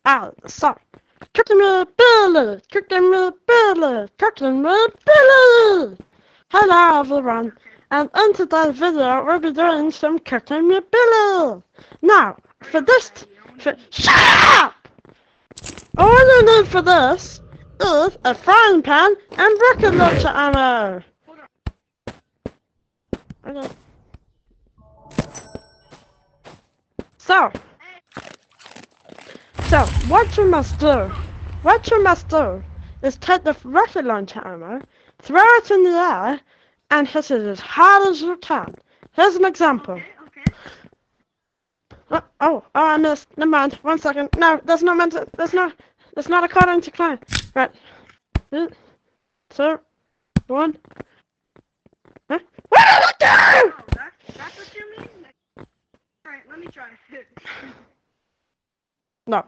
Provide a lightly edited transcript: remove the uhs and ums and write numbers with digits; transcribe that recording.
So, cooking with Billy, cooking with Billy, cooking with Billy. Hello everyone, and in today's video we'll be doing some cooking with Billy. Now, shut up! All you need for this is a frying pan and rocket launcher ammo. Okay. So, what you must do is take the rocket launcher ammo, throw it in the air, and hit it as hard as you can. Here's an example. I missed. Never mind. 1 second. No, that's not meant to. That's not according to plan. Right. 2, 1. Huh? What did I do? Oh, that's what you mean? Alright, let me try. No.